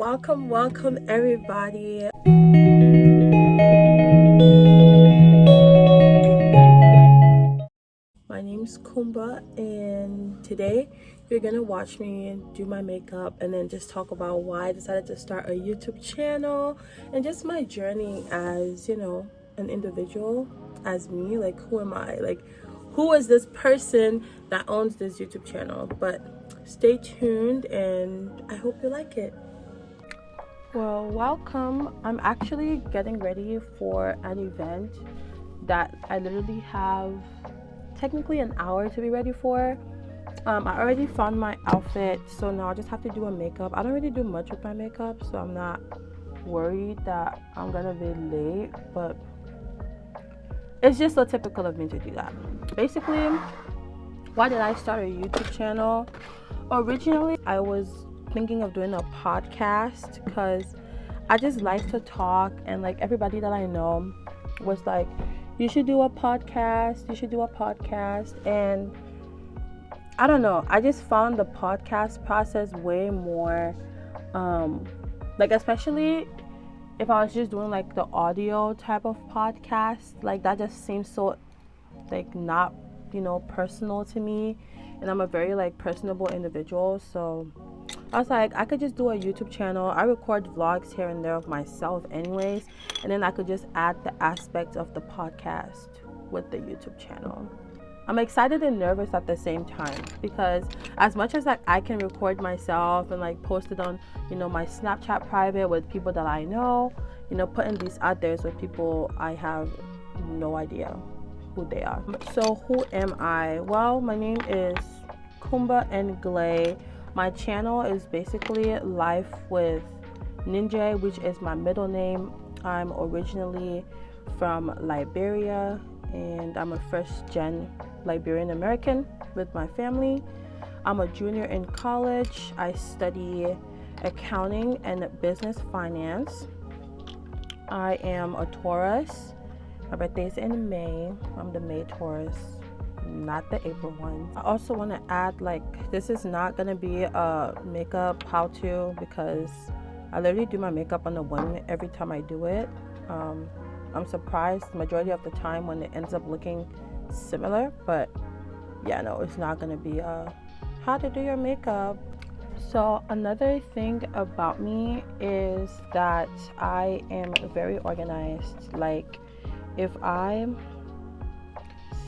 Welcome everybody. My name's Kumba, and today you're gonna watch me do my makeup and then just talk about why I decided to start a YouTube channel and just my journey as, an individual, as me. Like, who am I? Like, who is this person that owns this YouTube channel? But stay tuned and I hope you like it. Well, welcome. I'm actually getting ready for an event that I literally have technically an hour to be ready for. I already found my outfit, so now I just have to do a makeup. I don't really do much with my makeup, so I'm not worried that I'm gonna be late, but it's just so typical of me to do that. Basically, why did I start a YouTube channel? Originally, I was thinking of doing a podcast because I just like to talk, and like everybody that I know was like, you should do a podcast, and I don't know, I just found the podcast process way more especially if I was just doing like the audio type of podcast, like that just seems so like not personal to me, and I'm a very like personable individual. So I was like, I could just do a YouTube channel. I record vlogs here and there of myself anyways, and then I could just add the aspect of the podcast with the YouTube channel. I'm excited and nervous at the same time, because as much as like I can record myself and like post it on my Snapchat private with people that I know, putting these out there with people I have no idea who they are. So who am I? Well, my name is Kumba and Glay. My channel is basically Life with Ninja, which is my middle name. I'm originally from Liberia, and I'm a first-gen Liberian American with my family. I'm a junior in college. I study accounting and business finance. I am a Taurus. My birthday is in May. I'm the May Taurus, not the April one. I also want to add, like, this is not gonna be a makeup how-to, because I literally do my makeup on the whim every time I do it. I'm surprised the majority of the time when it ends up looking similar, but yeah, no, it's not gonna be how to do your makeup. So another thing about me is that I am very organized. Like, if I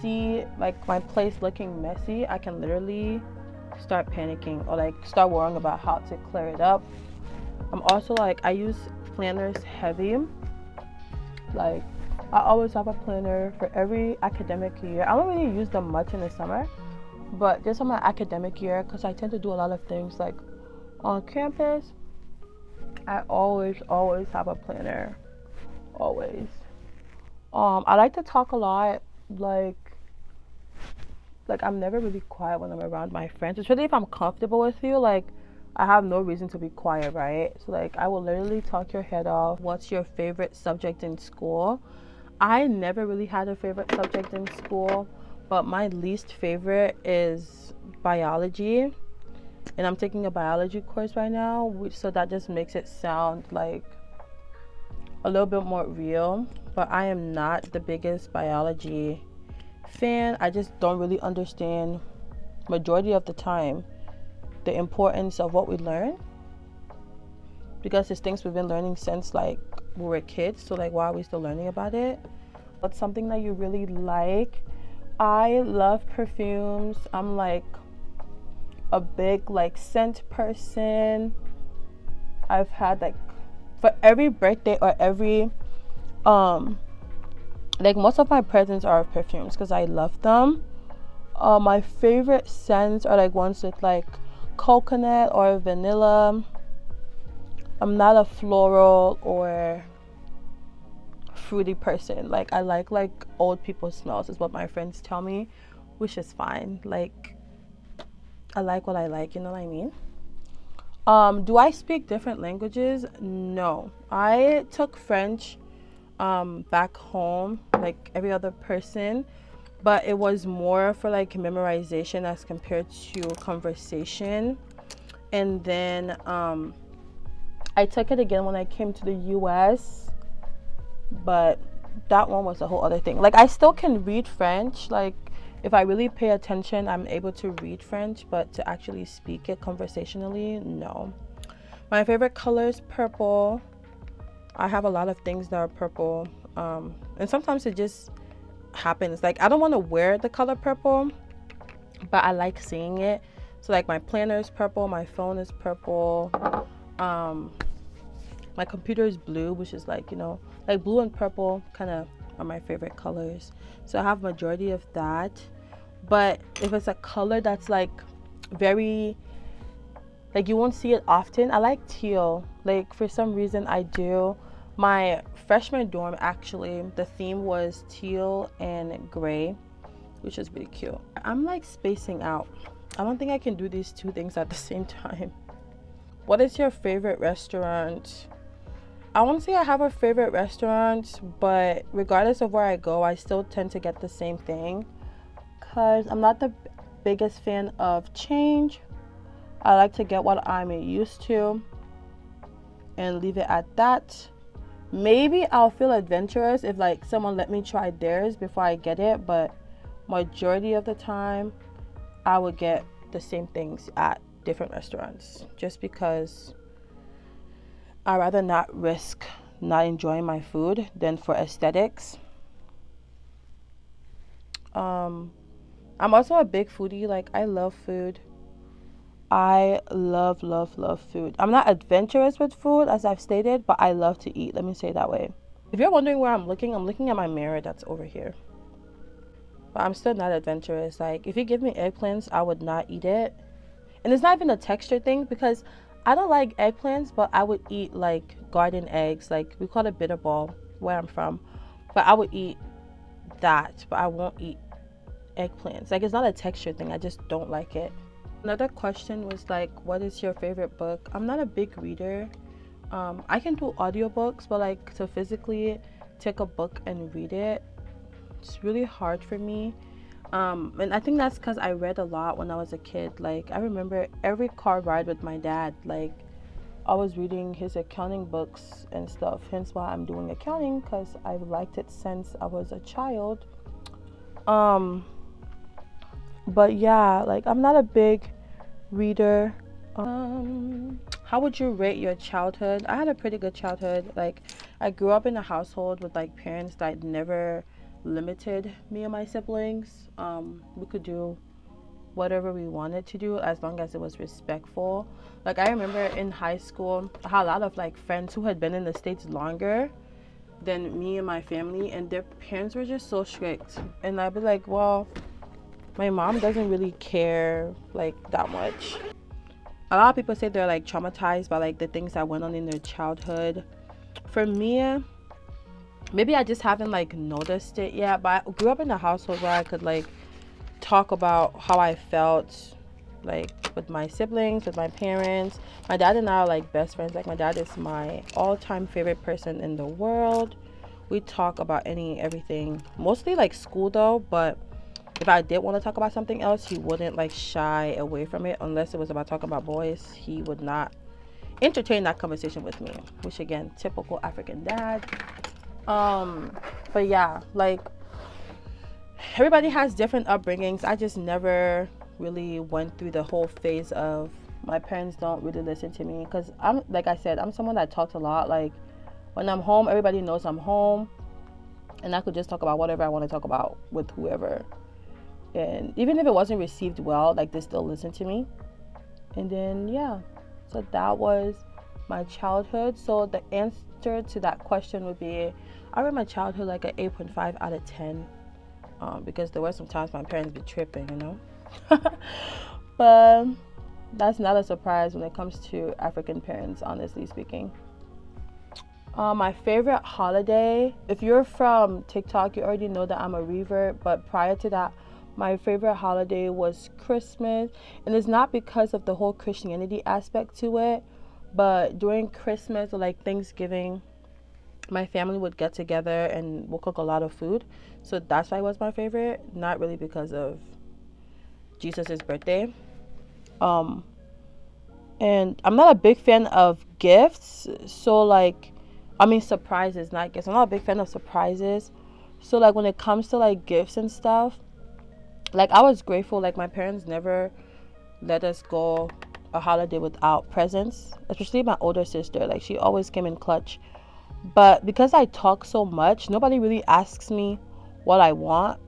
see like my place looking messy, I can literally start panicking or like start worrying about how to clear it up. I'm also like, I use planners heavy. Like, I always have a planner for every academic year. I don't really use them much in the summer, but just on my academic year, because I tend to do a lot of things like on campus, I always have a planner. Always. I like to talk a lot. Like I'm never really quiet when I'm around my friends, especially if I'm comfortable with you. Like, I have no reason to be quiet, right? So like, I will literally talk your head off. What's your favorite subject in school? I never really had a favorite subject in school, but my least favorite is biology, and I'm taking a biology course right now, so that just makes it sound like a little bit more real. But I am not the biggest biology fan. I just don't really understand majority of the time the importance of what we learn, because it's things we've been learning since like we were kids. So like, why are we still learning about it? What's something that you really like? I love perfumes. I'm like a big like scent person. I've had like, for every birthday or every like most of my presents are perfumes because I love them. My favorite scents are like ones with like coconut or vanilla. I'm not a floral or fruity person. Like, I like old people smells is what my friends tell me, which is fine. Like, I like what I like, you know what I mean? Do I speak different languages? No. I took French back home like every other person, but it was more for like memorization as compared to conversation. And then I took it again when I came to the US, but that one was a whole other thing. Like, I still can read French. Like, if I really pay attention, I'm able to read French, but to actually speak it conversationally, no. My favorite color is purple. I have a lot of things that are purple, and sometimes it just happens. Like, I don't want to wear the color purple, but I like seeing it. So like my planner is purple, my phone is purple, my computer is blue, which is like, you know, like blue and purple kind of are my favorite colors. So I have majority of that. But if it's a color that's like very, like you won't see it often, I like teal. Like for some reason I do. My freshman dorm, actually, the theme was teal and gray, which is really cute. I'm like spacing out. I don't think I can do these two things at the same time. What is your favorite restaurant? I won't say I have a favorite restaurant, but regardless of where I go, I still tend to get the same thing because I'm not the biggest fan of change. I like to get what I'm used to and leave it at that. Maybe I'll feel adventurous if like someone let me try theirs before I get it, but majority of the time I would get the same things at different restaurants just because I'd rather not risk not enjoying my food than for aesthetics. I'm also a big foodie. Like, I love food. I love food. I'm not adventurous with food, as I've stated, but I love to eat. Let me say it that way. If you're wondering where I'm looking at my mirror that's over here. But I'm still not adventurous. Like, if you give me eggplants, I would not eat it. And it's not even a texture thing because I don't like eggplants, but I would eat like garden eggs. Like, we call it bitterball where I'm from. But I would eat that, but I won't eat eggplants. Like, it's not a texture thing. I just don't like it. Another question was like, what is your favorite book? I'm not a big reader. I can do audiobooks, but like to physically take a book and read it, it's really hard for me. And I think that's because I read a lot when I was a kid. Like, I remember every car ride with my dad, like I was reading his accounting books and stuff, hence why I'm doing accounting, because I've liked it since I was a child. But yeah, like I'm not a big reader. How would you rate your childhood? I had a pretty good childhood. Like, I grew up in a household with like parents that never limited me and my siblings. We could do whatever we wanted to do as long as it was respectful. Like, I remember in high school I had a lot of like friends who had been in the States longer than me and my family, and their parents were just so strict, and I'd be like, well, my mom doesn't really care like that much. A lot of people say they're like traumatized by like the things that went on in their childhood. For me, maybe I just haven't like noticed it yet, but I grew up in a household where I could like talk about how I felt, like with my siblings, with my parents. My dad and I are like best friends. Like, my dad is my all-time favorite person in the world. We talk about everything, mostly like school though, but if I did want to talk about something else, he wouldn't like shy away from it. Unless it was about talking about boys, he would not entertain that conversation with me, which again, typical African dad. But yeah, like everybody has different upbringings. I just never really went through the whole phase of my parents don't really listen to me, because I'm, like I said, I'm someone that talks a lot. Like, when I'm home, everybody knows I'm home, and I could just talk about whatever I want to talk about with whoever. And even if it wasn't received well, like, they still listen to me. And then yeah, so that was my childhood. So the answer to that question would be, I rate my childhood like an 8.5 out of 10, because there were some times my parents be tripping, you know. But that's not a surprise when it comes to African parents, honestly speaking. My favorite holiday, if you're from TikTok, you already know that I'm a revert, but prior to that, my favorite holiday was Christmas. And it's not because of the whole Christianity aspect to it, but during Christmas or like Thanksgiving, my family would get together and we'll cook a lot of food. So that's why it was my favorite, not really because of Jesus's birthday. And I'm not a big fan of gifts. So like, I mean surprises, not gifts. I'm not a big fan of surprises. So like when it comes to like gifts and stuff, like I was grateful. Like my parents never let us go a holiday without presents, especially my older sister. Like she always came in clutch. But because I talk so much, nobody really asks me what I want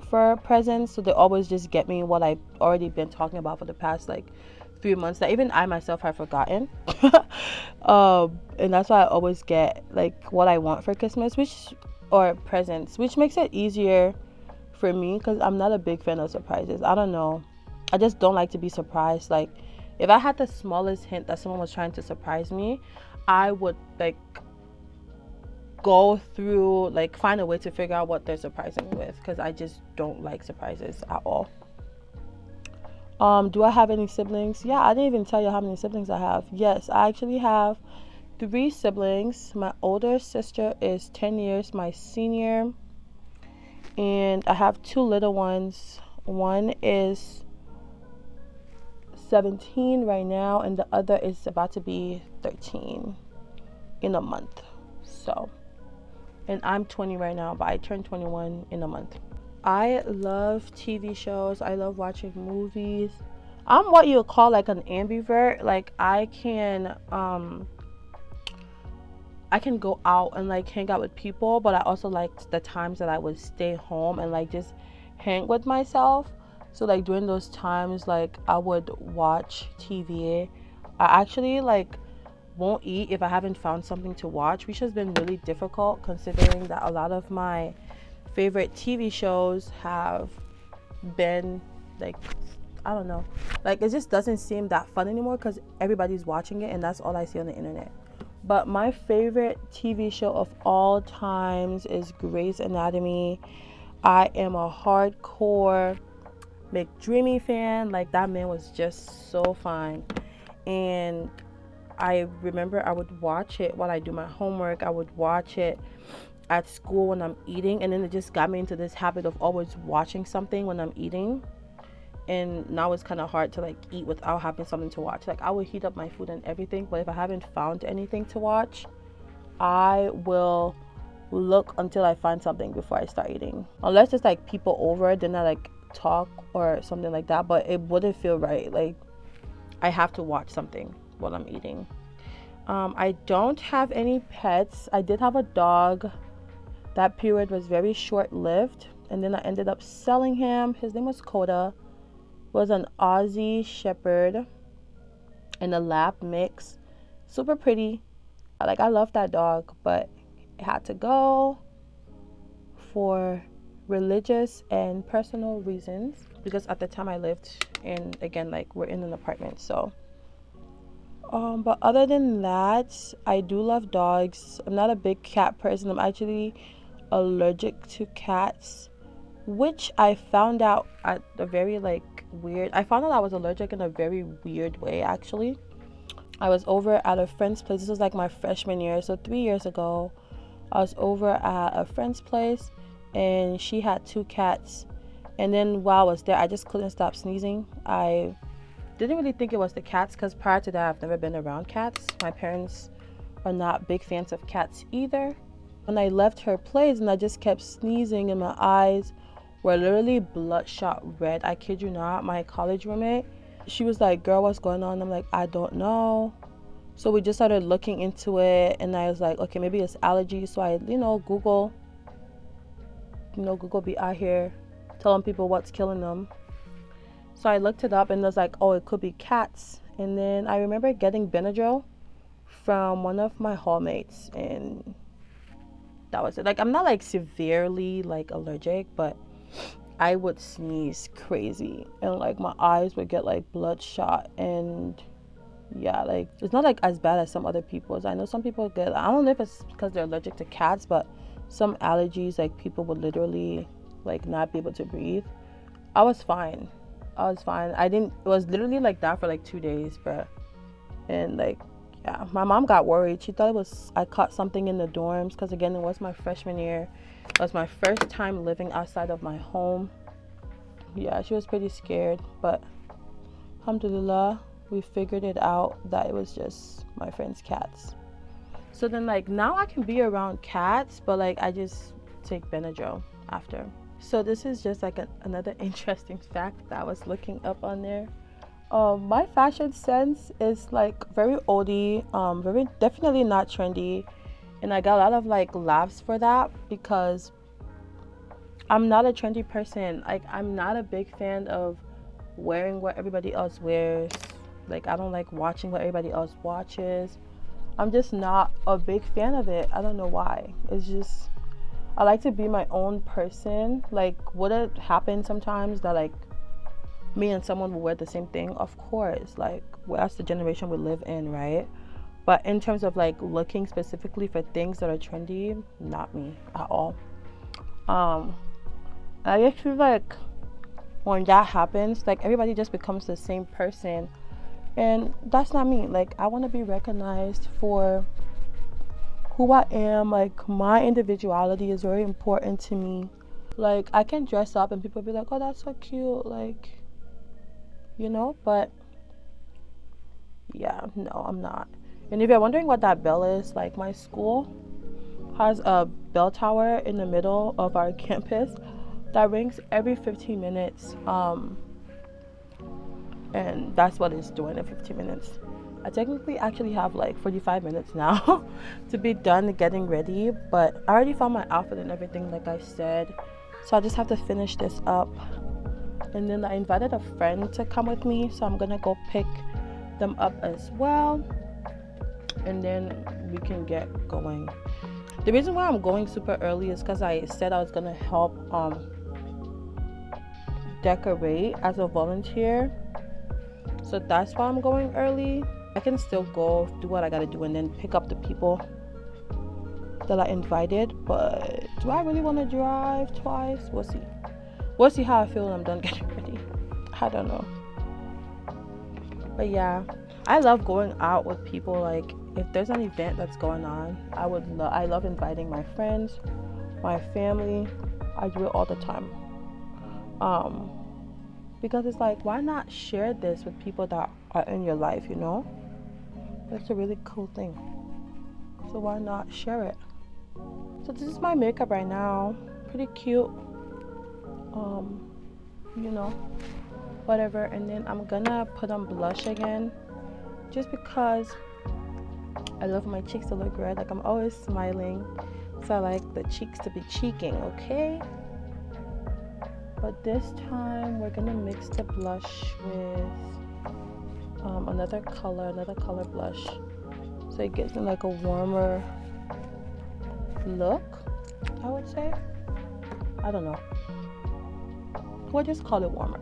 for presents. So they always just get me what I've already been talking about for the past like 3 months that even I myself have forgotten. And that's why I always get like what I want for Christmas, or presents, which makes it easier for me because I'm not a big fan of surprises. I don't know. I just don't like to be surprised. Like if I had the smallest hint that someone was trying to surprise me, I would like go through, like find a way to figure out what they're surprising me with, because I just don't like surprises at all. Do I have any siblings? Yeah, I didn't even tell you how many siblings I have. Yes, I actually have 3 siblings. My older sister is 10 years my senior, and I have 2 little ones. One is 17 right now, and the other is about to be 13 in a month. So, and I'm 20 right now, but I turned 21 in a month. I love TV shows. I love watching movies. I'm what you would call like an ambivert. Like I can go out and like hang out with people, but I also like the times that I would stay home and like just hang with myself. So like during those times, like I would watch TV. I actually like won't eat if I haven't found something to watch, which has been really difficult considering that a lot of my favorite TV shows have been like, I don't know, like it just doesn't seem that fun anymore because everybody's watching it and that's all I see on the internet. But my favorite TV show of all times is Grey's Anatomy. I am a hardcore McDreamy fan. Like that man was just so fine. And I remember I would watch it while I do my homework. I would watch it at school when I'm eating, and then it just got me into this habit of always watching something when I'm eating. And now it's kind of hard to like eat without having something to watch. Like I will heat up my food and everything, but if I haven't found anything to watch, I will look until I find something before I start eating. Unless it's like people over, then I like talk or something like that, but it wouldn't feel right. Like I have to watch something while I'm eating. I don't have any pets. I did have a dog. That period was very short-lived, and then I ended up selling him. His name was Coda. Was an Aussie Shepherd and a Lab mix. Super pretty. Like I love that dog, but it had to go for religious and personal reasons because at the time I lived in, again, like we're in an apartment. So but other than that, I do love dogs. I'm not a big cat person. I'm actually allergic to cats, which I found out at a very I found out I was allergic in a very weird way. Actually, I was over at a friend's place. This was like my freshman year, so 3 years ago. I was over at a friend's place and she had 2 cats, and then while I was there I just couldn't stop sneezing. I didn't really think it was the cats because prior to that I've never been around cats. My parents are not big fans of cats either. When I left her place and I just kept sneezing and my eyes were literally bloodshot red. I kid you not. My college roommate, she was like, "Girl, what's going on?" I'm like, "I don't know." So we just started looking into it and I was like, okay, maybe it's allergies. So I, Google be out here telling people what's killing them. So I looked it up and it was like, oh, it could be cats. And then I remember getting Benadryl from one of my hallmates, and that was it. Like I'm not like severely like allergic, but I would sneeze crazy and like my eyes would get like bloodshot, and yeah, like it's not like as bad as some other people's. I know some people get, I don't know if it's because they're allergic to cats, but some allergies, like people would literally like not be able to breathe. I was fine. It was literally like that for like 2 days, bruh. And like, yeah, my mom got worried. She thought I caught something in the dorms because again, it was my freshman year. It was my first time living outside of my home. Yeah, she was pretty scared, but alhamdulillah, we figured it out that it was just my friend's cats. So then like now I can be around cats, but like I just take Benadryl after. So this is just like another interesting fact that I was looking up on there. My fashion sense is like very oldie, very definitely not trendy, and I got a lot of like laughs for that because I'm not a trendy person. Like I'm not a big fan of wearing what everybody else wears. Like I don't like watching what everybody else watches. I'm just not a big fan of it. I don't know why. It's just I like to be my own person. Like, would it happen sometimes that like me and someone will wear the same thing? Of course. Like, well, that's the generation we live in, right? But in terms of like looking specifically for things that are trendy, not me at all. I just feel like when that happens, like everybody just becomes the same person, and that's not me. Like, I want to be recognized for who I am. Like my individuality is very important to me. Like I can dress up and people be like, oh, that's so cute, like, you know, but yeah, no, I'm not. And if you're wondering what that bell is, like my school has a bell tower in the middle of our campus that rings every 15 minutes, and that's what it's doing in 15 minutes. I technically actually have like 45 minutes now to be done getting ready, but I already found my outfit and everything, like I said. So I just have to finish this up. And then I invited a friend to come with me, so I'm gonna go pick them up as well. And then we can get going. The reason why I'm going super early is because I said I was gonna help decorate as a volunteer. So that's why I'm going early. I can still go do what I gotta do and then pick up the people that I invited, but do I really want to drive twice? We'll see how I feel when I'm done getting ready. I don't know. But yeah, I love going out with people. Like if there's an event that's going on, I love inviting my friends, my family. I do it all the time. Because it's like, why not share this with people that are in your life, you know? That's a really cool thing. So why not share it? So this is my makeup right now. Pretty cute. You know, whatever. And then I'm gonna put on blush again, just because I love my cheeks to look red. Like I'm always smiling, so I like the cheeks to be cheeking, okay? But this time we're gonna mix the blush with another color blush, so it gives me like a warmer look, I would say. I don't know, we'll just call it warmer.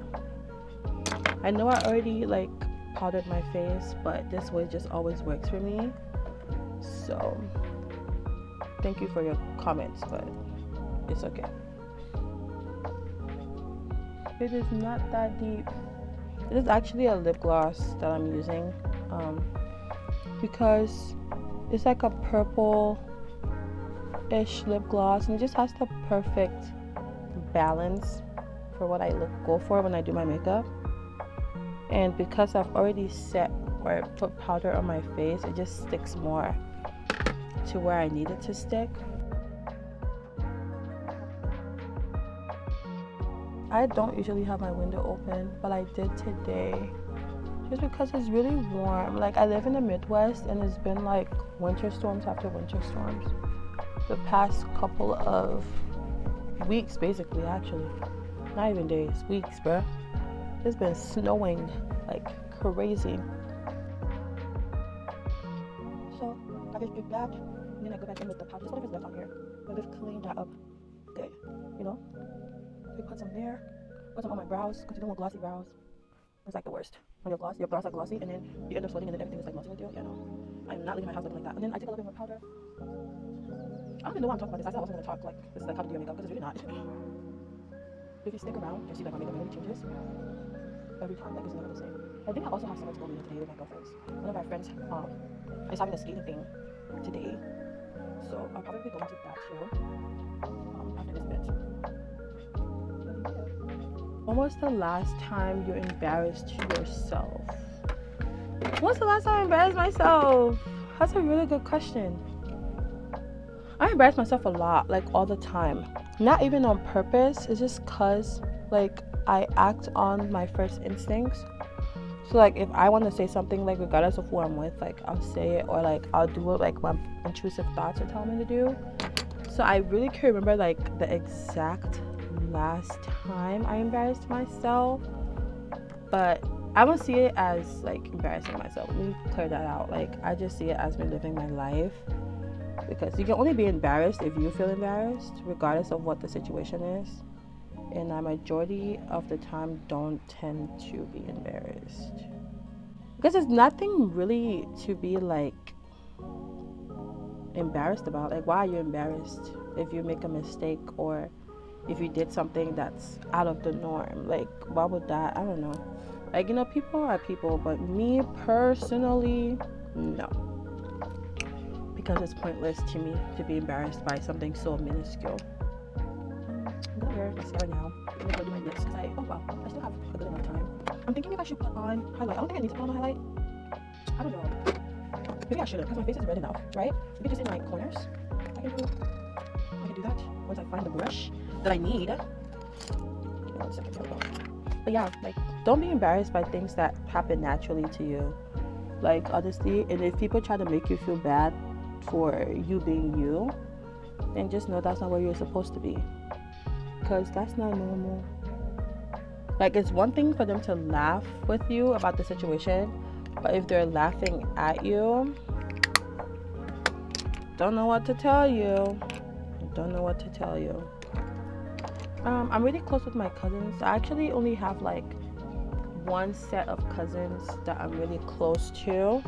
I know I already like powdered my face, but this way just always works for me. So thank you for your comments, but it's okay. It is not that deep. It is actually a lip gloss that I'm using, because it's like a purple-ish lip gloss, and it just has the perfect balance for what I go for when I do my makeup. And because I've already set or put powder on my face, it just sticks more to where I need it to stick. I don't usually have my window open, but I did today just because it's really warm. Like I live in the Midwest, and it's been like winter storms after winter storms the past couple of weeks, basically. Actually, not even days, weeks, bruh. It's been snowing like crazy. So I just pick that, and then I go back in with the powder. Just whatever's left on here, but just clean that up good, you know. So put some there, put some on my brows, because you don't want glossy brows. It's like the worst. When your brows are glossy, and then you end up sweating, and then everything is like melting with you. Yeah, no, I'm not leaving my house looking like that. And then I take a little bit more powder. I don't even know why I'm talking about this. I said I wasn't going to talk like this is like how to do your makeup, because it's really not. If you stick around, you'll see that my makeup really changes every time. Like it's never the same. I think I also have so much going on today with my girlfriends. One of our friends is having a skating thing today, so I'll probably be going to that show after this bit. When was the last time you embarrassed yourself? When's the last time I embarrassed myself? That's a really good question. I embarrass myself a lot, like all the time. Not even on purpose. It's just cause like I act on my first instincts. So like if I want to say something, like regardless of who I'm with, like I'll say it, or like I'll do it like my intrusive thoughts are telling me to do. So I really can't remember like the exact last time I embarrassed myself, but I don't see it as like embarrassing myself. Let me clear that out. Like I just see it as me living my life, because you can only be embarrassed if you feel embarrassed, regardless of what the situation is. And I majority of the time don't tend to be embarrassed, because there's nothing really to be like embarrassed about. Like, why are you embarrassed if you make a mistake or if you did something that's out of the norm? Like, why would that? I don't know. Like, you know, people are people, but me personally, no, because it's pointless to me to be embarrassed by something so minuscule. I'm gonna wear mascara now. I'm gonna go do my lips because oh wow, I still have a good amount of time. I'm thinking if I should put on highlight. I don't think I need to put on a highlight. I don't know. Maybe I shouldn't, because my face is red enough, right? Maybe just in my corners. I can do that once I find the brush that I need. Give me 1 second. Here we go. But yeah, like, don't be embarrassed by things that happen naturally to you. Like, honestly, and if people try to make you feel bad for you being you, then just know that's not where you're supposed to be, because that's not normal. Like, it's one thing for them to laugh with you about the situation, but if they're laughing at you, don't know what to tell you. I'm really close with my cousins. I actually only have like one set of cousins that I'm really close to,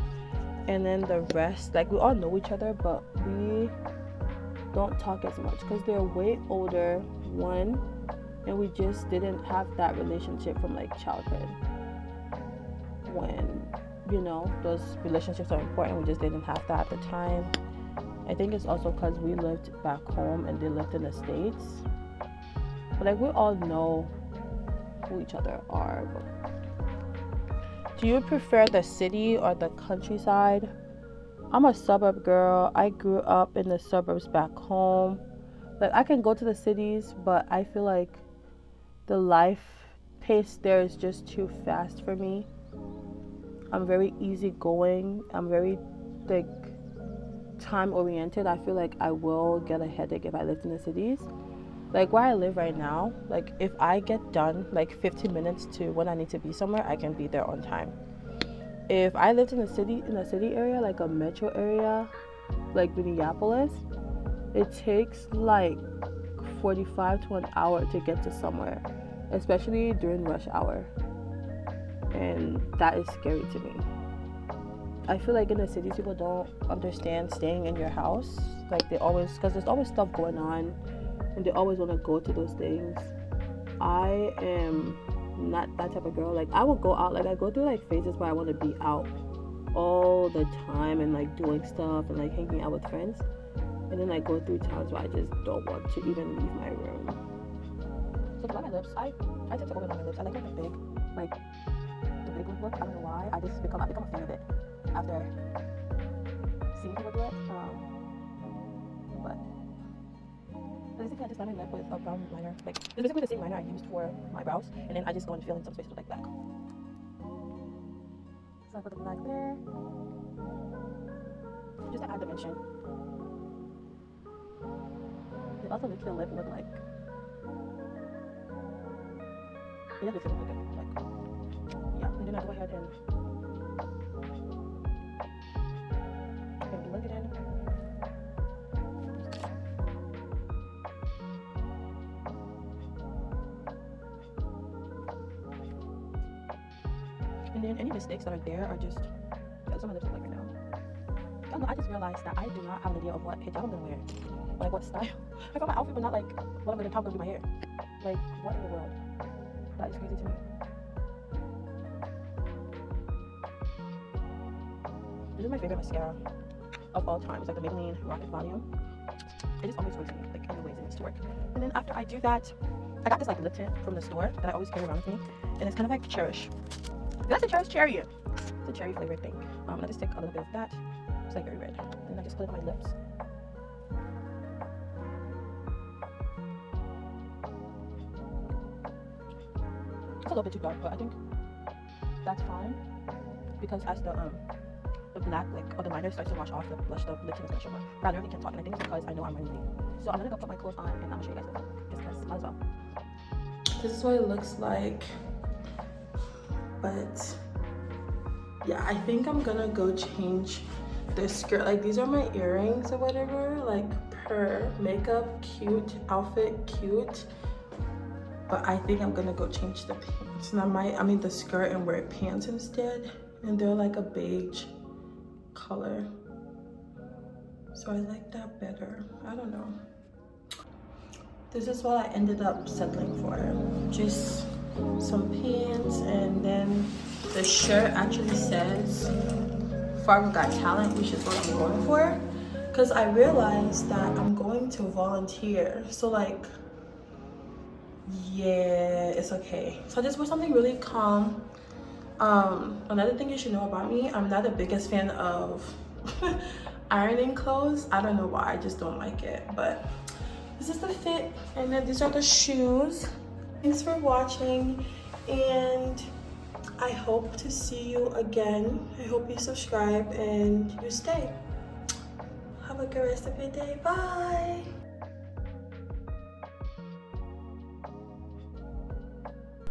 and then the rest, like, we all know each other, but we don't talk as much because they're way older, one, and we just didn't have that relationship from like childhood, when, you know, those relationships are important. We just didn't have that at the time. I think it's also because we lived back home and they lived in the States, but like we all know who each other are. Do you prefer the city or the countryside? I'm a suburb girl. I grew up in the suburbs back home. Like, I can go to the cities, but I feel like the life pace there is just too fast for me. I'm very easygoing. I'm very like time oriented. I feel like I will get a headache if I lived in the cities. Like where I live right now, like if I get done like 15 minutes to when I need to be somewhere, I can be there on time. If I lived in a city area, like a metro area, like Minneapolis, it takes like 45 to an hour to get to somewhere, especially during rush hour. And that is scary to me. I feel like in the cities, people don't understand staying in your house. Like because there's always stuff going on, and they always want to go to those things. I am not that type of girl. Like, I will go out, like I go through like phases where I want to be out all the time and like doing stuff and like hanging out with friends, and then I go through times where I just don't want to even leave my room. So to my lips, I tend to open my lips. I like the big look. I don't know why. I become a fan of it after seeing people do it. But basically, I just line my lip with a brown liner. Like, it's basically the same liner I used for my brows, and then I just go and fill in some spaces with like black. So I put the black there, just to add dimension. It also makes the lip look like, it makes it look like, yeah. And then I go ahead and blend it in. And then any mistakes that are there are just, that's what my lips look like right now. I don't know, I just realized that I do not have an idea of what hijab I'm gonna wear. Like, what style. I got my outfit, but not like what I'm gonna do my hair. Like, what in the world? That is crazy to me. This is my favorite mascara of all time. It's like the Maybelline Rocket Volume. It just always works for me, like in the ways it needs to work. And then after I do that, I got this like lip tint from the store that I always carry around with me, and it's kind of like Cherish. That's a Cherish Cherry. It's a cherry flavored thing. And I just take a little bit of that. It's like very red. And I just put it on my lips. It's a little bit too dark, but I think that's fine because as the black, like, or the liner starts to wash off, the blush, the lip tint is gonna show up. But I really can't talk, and I think it's because I know I'm running late. So I'm gonna go put my clothes on, and I'm gonna show you guys the thing, just because might as well. This is what it looks like, but yeah, I think I'm gonna go change the skirt. Like, these are my earrings or whatever, like, per makeup, cute, outfit, cute. But I think I'm gonna go change the pants. And I mean the skirt, and wear pants instead. And they're like a beige color. So I like that better. I don't know. This is what I ended up settling for. Just some pants, and then the shirt actually says Fargo Got Talent, which is what I'm going for. Because I realized that I'm going to volunteer. So like, yeah, it's okay. So I just wore something really calm. Another thing you should know about me, I'm not the biggest fan of ironing clothes. I don't know why, I just don't like it. But this is the fit, and then these are the shoes. Thanks for watching, and I hope to see you again. I hope you subscribe and you stay. Have a good rest of your day. Bye.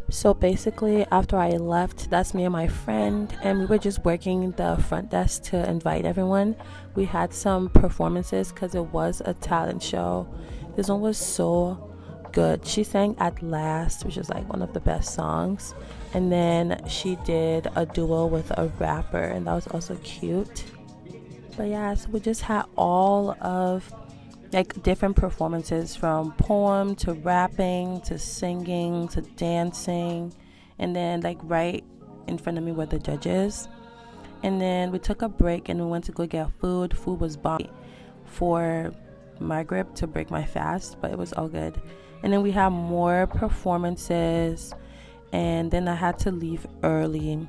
So basically, after I left, that's me and my friend, and we were just working the front desk to invite everyone. We had some performances because it was a talent show. This one was so good. She sang At Last, which is like one of the best songs, and then she did a duo with a rapper, and that was also cute. But yeah, so we just had all of like different performances, from poem to rapping to singing to dancing, and then like right in front of me were the judges. And then we took a break and we went to go get food. Food was bomb for Maghrib to break my fast, but it was all good. And then we had more performances, and then I had to leave early